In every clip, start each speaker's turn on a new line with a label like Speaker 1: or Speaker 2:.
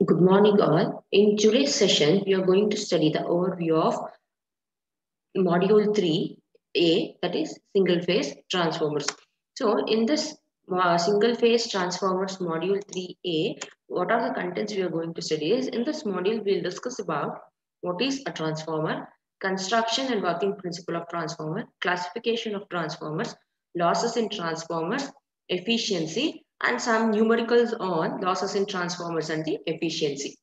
Speaker 1: Good morning, all. In today's session, we are going to study the overview of Module 3A, that is single phase transformers. So, in this single phase transformers Module 3A, what are the contents we are going to study is in this module, we'll discuss about what is a transformer, construction and working principle of transformer, classification of transformers, losses in transformers, efficiency, and some numericals on losses in transformers and the efficiency.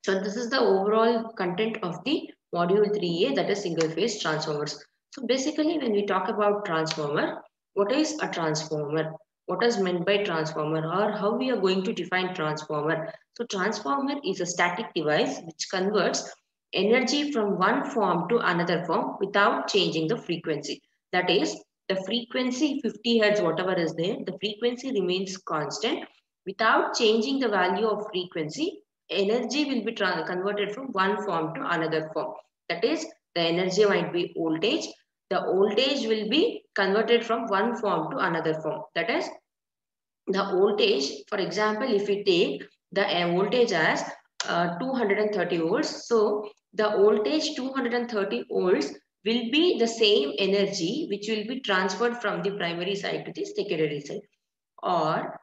Speaker 1: So this is the overall content of the module 3A, that is single phase transformers. So basically when we talk about transformer, what is a transformer? What is meant by transformer, or how we are going to define transformer? So transformer is a static device which converts energy from one form to another form without changing the frequency. That is, the frequency 50 Hz, whatever is there, the frequency remains constant. Without changing the value of frequency, energy will be converted from one form to another form. That is, the energy might be voltage. The voltage will be converted from one form to another form. That is, the voltage, for example, if we take the voltage as 230 volts, so the voltage 230 volts will be the same energy which will be transferred from the primary side to the secondary side. Or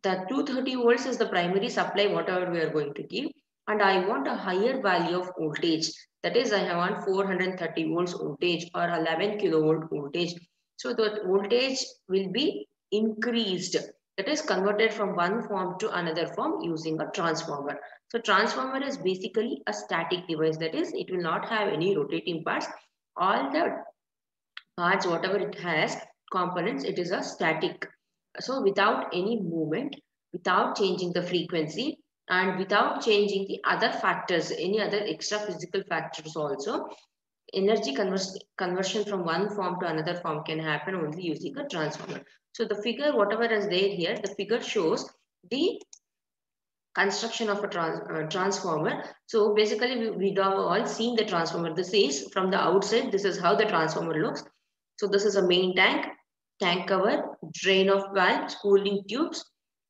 Speaker 1: the 230 volts is the primary supply, whatever we are going to give, and I want a higher value of voltage. That is, I want 430 volts voltage or 11 kilovolt voltage. So the voltage will be increased. That is converted from one form to another form using a transformer. So transformer is basically a static device. That is, it will not have any rotating parts. All the parts, whatever it has, components, it is a static. So without any movement, without changing the frequency, and without changing the other factors, any other extra physical factors also, energy conversion from one form to another form can happen only using a transformer. So the figure, whatever is there here, the figure shows the construction of a transformer. So basically we have all seen the transformer. This is from the outside, this is how the transformer looks. So this is a main tank, tank cover, drain of valves, cooling tubes,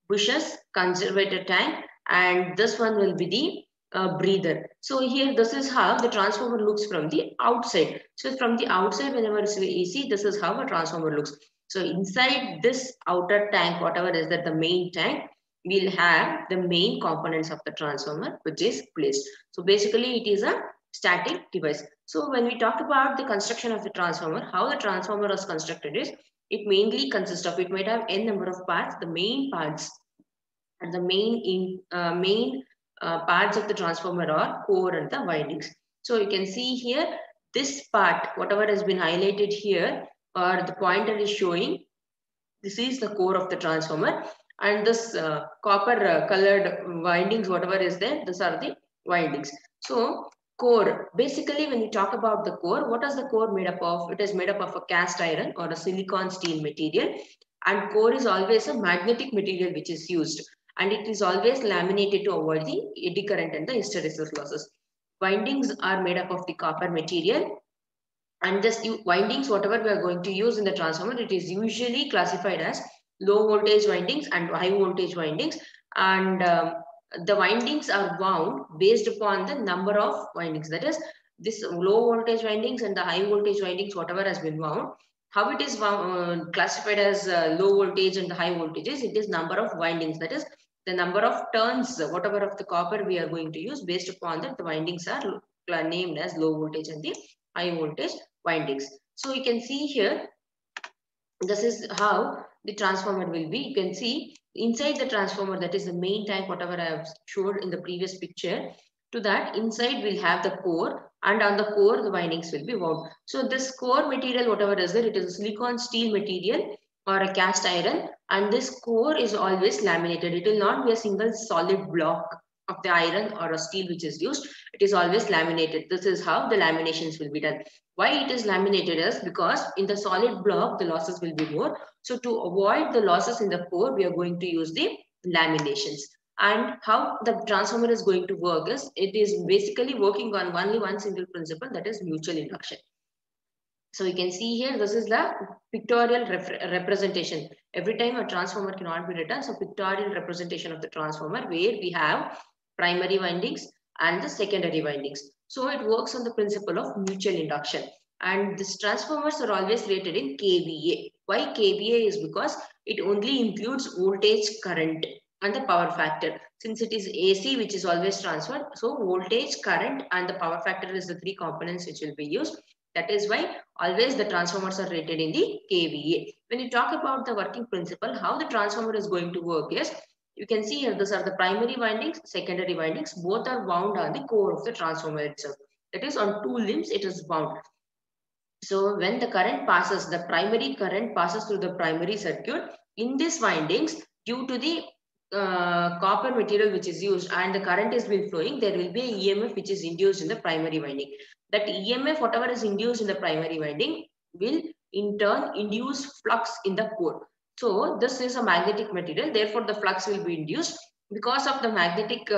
Speaker 1: bushes, conservator tank, and this one will be the breather. So here this is how the transformer looks from the outside. So from the outside, whenever you see, this is how a transformer looks. So inside this outer tank, whatever is that, the main tank, we'll have the main components of the transformer which is placed. So basically it is a static device. So when we talk about the construction of the transformer, how the transformer is constructed is, it mainly consists of, it might have n number of parts. The main parts and the main parts of the transformer are core and the windings. So you can see here, this part, whatever has been highlighted here, or the pointer is showing, this is the core of the transformer, and this copper colored windings, whatever is there, these are the windings. So core, basically when we talk about the core, what is the core made up of? It is made up of a cast iron or a silicon steel material, and core is always a magnetic material which is used, and it is always laminated to avoid the eddy current and the hysteresis losses. Windings are made up of the copper material, and this windings, whatever we are going to use in the transformer, it is usually classified as low voltage windings and high voltage windings. And the windings are wound based upon the number of windings. That is, this low voltage windings and the high voltage windings, whatever has been wound, how it is classified as low voltage and the high voltages, it is number of windings. That is, the number of turns, whatever of the copper we are going to use, based upon that the windings are named as low voltage and the high voltage windings. So you can see here, this is how the transformer will be. You can see inside the transformer, that is the main tank, whatever I have showed in the previous picture, to that inside we'll have the core, and on the core the windings will be wound. So this core material, whatever is there, it is a silicon steel material or a cast iron, and this core is always laminated. It will not be a single solid block of the iron or a steel which is used. It is always laminated. This is how the laminations will be done. Why it is laminated is because in the solid block the losses will be more. So to avoid the losses in the core, we are going to use the laminations. And how the transformer is going to work is, it is basically working on only one single principle, that is mutual induction. So you can see here, this is the pictorial representation. Every time a transformer cannot be written, so pictorial representation of the transformer, where we have primary windings and the secondary windings. So it works on the principle of mutual induction. And these transformers are always rated in kVA. Why kVA is because it only includes voltage, current and the power factor. Since it is AC which is always transferred, so voltage, current and the power factor is the three components which will be used. That is why always the transformers are rated in the kVA. When you talk about the working principle, how the transformer is going to work is, you can see here, these are the primary windings, secondary windings, both are wound on the core of the transformer itself. That is on two limbs it is wound. So when the current passes, the primary current passes through the primary circuit, in these windings, due to the copper material which is used and the current is been flowing, there will be a EMF which is induced in the primary winding. That EMF, whatever is induced in the primary winding, will in turn induce flux in the core. So this is a magnetic material, therefore the flux will be induced. Because of the magnetic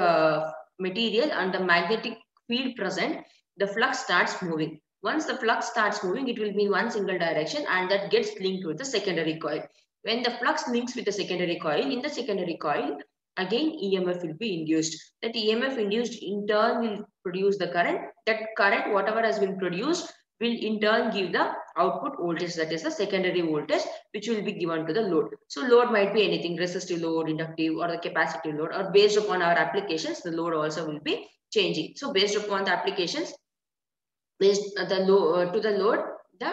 Speaker 1: material and the magnetic field present, the flux starts moving. Once the flux starts moving, it will be in one single direction and that gets linked with the secondary coil. When the flux links with the secondary coil, in the secondary coil, again EMF will be induced. That EMF induced in turn will produce the current. That current, whatever has been produced, will in turn give the output voltage, that is the secondary voltage, which will be given to the load. So load might be anything, resistive load, inductive or the capacitive load, or based upon our applications, the load also will be changing. So based upon the applications, based to the load, the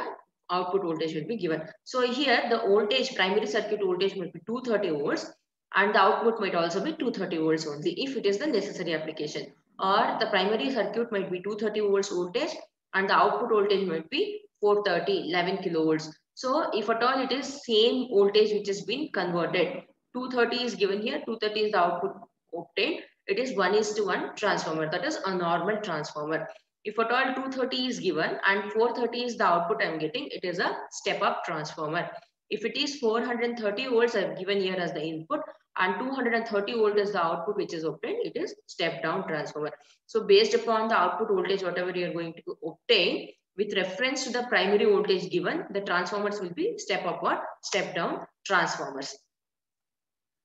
Speaker 1: output voltage will be given. So here the voltage, primary circuit voltage might be 230 volts and the output might also be 230 volts only if it is the necessary application. Or the primary circuit might be 230 volts voltage and the output voltage might be 430, 11 kilovolts. So if at all it is same voltage which has been converted, 230 is given here, 230 is the output obtained. It is 1:1 transformer, that is a normal transformer. If at all 230 is given and 430 is the output I am getting, it is a step up transformer. If it is 430 volts I have given here as the input and 230 volt is the output which is obtained, it is step down transformer. So based upon the output voltage, whatever you are going to obtain, with reference to the primary voltage given, the transformers will be step up or step down transformers.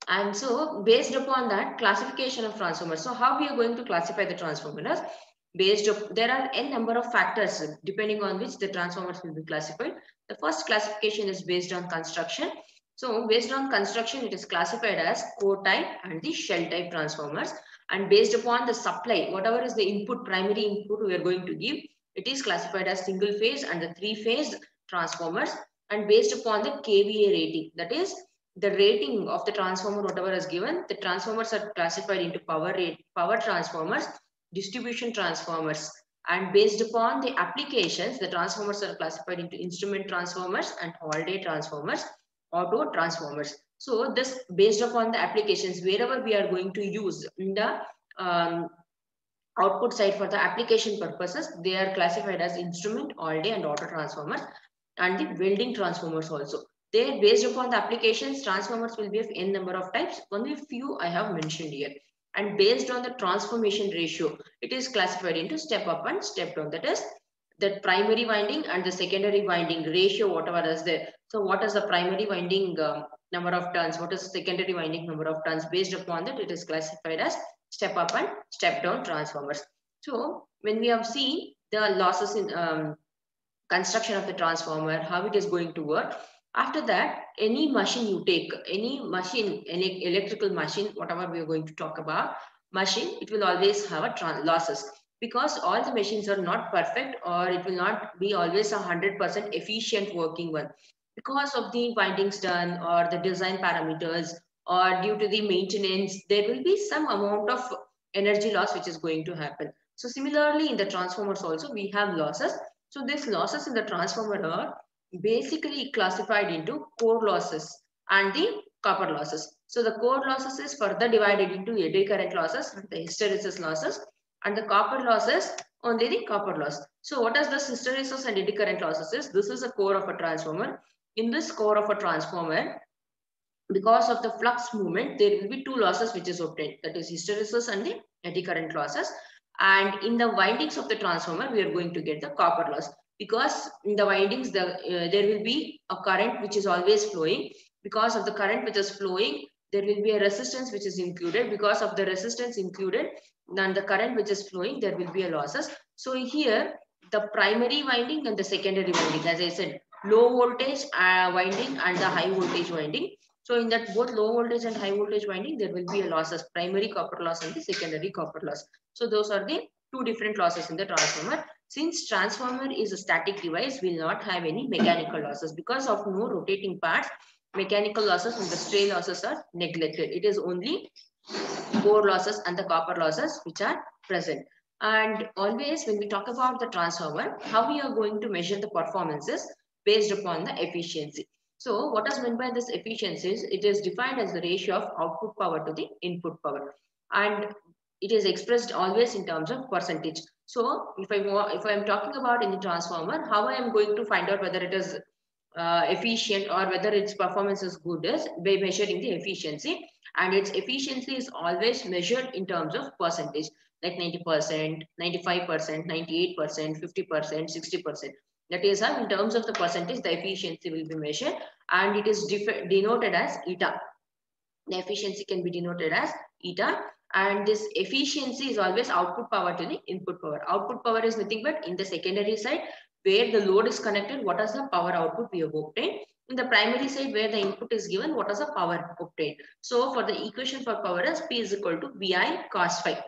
Speaker 1: And so based upon that, classification of transformers. So how we are going to classify the transformers? Based on, there are n number of factors depending on which the transformers will be classified. The first classification is based on construction. So based on construction, it is classified as core type and the shell type transformers. And based upon the supply, whatever is the input, primary input we are going to give, it is classified as single phase and the three phase transformers. And based upon the kVA rating, that is the rating of the transformer, whatever is given, the transformers are classified into power transformers, distribution transformers, and based upon the applications, the transformers are classified into instrument transformers and all-day transformers, auto transformers. So this based upon the applications, wherever we are going to use in the output side for the application purposes, they are classified as instrument, all-day and auto transformers, and the welding transformers also. They, based upon the applications, transformers will be of n number of types. Only few I have mentioned here. And based on the transformation ratio, it is classified into step up and step down. That is the primary winding and the secondary winding ratio, whatever is there. So what is the primary winding number of turns? What is secondary winding number of turns? Based upon that, it is classified as step up and step down transformers. So when we have seen the losses in construction of the transformer, how it is going to work, after that, any machine you take, any machine, any electrical machine, whatever we are going to talk about, machine, it will always have a losses, because all the machines are not perfect, or it will not be always 100% efficient working one, because of the windings done or the design parameters or due to the maintenance, there will be some amount of energy loss which is going to happen. So similarly in the transformers also we have losses. So these losses in the transformer are basically classified into core losses and the copper losses. So the core losses is further divided into eddy current losses, the hysteresis losses, and the copper losses only the copper loss. So what is the hysteresis and eddy current losses is? This is a core of a transformer. In this core of a transformer, because of the flux movement, there will be two losses which is obtained, that is hysteresis and the eddy current losses. And in the windings of the transformer, we are going to get the copper loss, because in the windings there will be a current which is always flowing. Because of the current which is flowing, there will be a resistance which is included. Because of the resistance included and the current which is flowing, there will be a losses. So here the primary winding and the secondary winding, as I said, low voltage winding and the high voltage winding. So in that both low voltage and high voltage winding, there will be a losses, primary copper loss and the secondary copper loss. So those are the two different losses in the transformer. Since transformer is a static device, will not have any mechanical losses. Because of no rotating parts, mechanical losses and the stray losses are neglected. It is only core losses and the copper losses which are present. And always when we talk about the transformer, how we are going to measure the performances based upon the efficiency. So what is meant by this efficiencies? It is defined as the ratio of output power to the input power, and it is expressed always in terms of percentage. So if I am talking about any transformer, how I am going to find out whether it is efficient or whether its performance is good is by measuring the efficiency, and its efficiency is always measured in terms of percentage, like 90%, 95%, 98%, 50%, 60%. That is how in terms of the percentage the efficiency will be measured, and it is denoted as eta. The efficiency can be denoted as eta, and this efficiency is always output power to the input power. Output power is nothing but in the secondary side where the load is connected, what is the power output we have obtained. In the primary side where the input is given, what is the power obtained. So for the equation for power is P is equal to VI cos phi.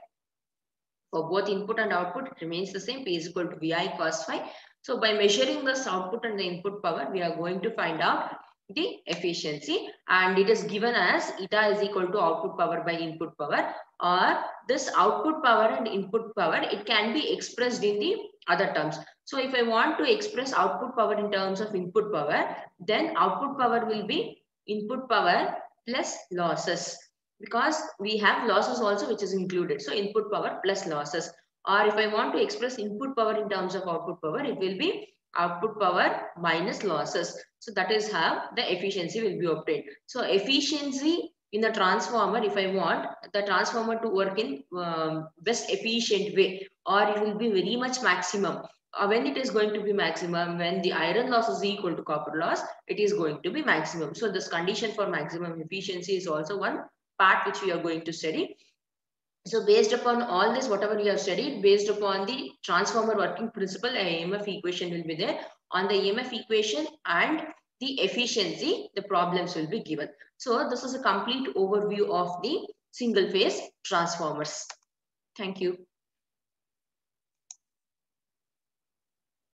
Speaker 1: For both input and output, it remains the same. P is equal to VI cos phi. So by measuring this output and the input power, we are going to find out the efficiency, and it is given as eta is equal to output power by input power, or this output power and input power, it can be expressed in the other terms. So if I want to express output power in terms of input power, then output power will be input power plus losses, because we have losses also which is included. So input power plus losses. Or if I want to express input power in terms of output power, it will be output power minus losses. So that is how the efficiency will be obtained. So efficiency in the transformer, if I want the transformer to work in best efficient way, or it will be very much maximum. When it is going to be maximum, when the iron loss is equal to copper loss, it is going to be maximum. So this condition for maximum efficiency is also one part which we are going to study. So based upon all this, whatever we have studied, based upon the transformer working principle, a EMF equation will be there. On the EMF equation and the efficiency, the problems will be given. So this is a complete overview of the single phase transformers. Thank you.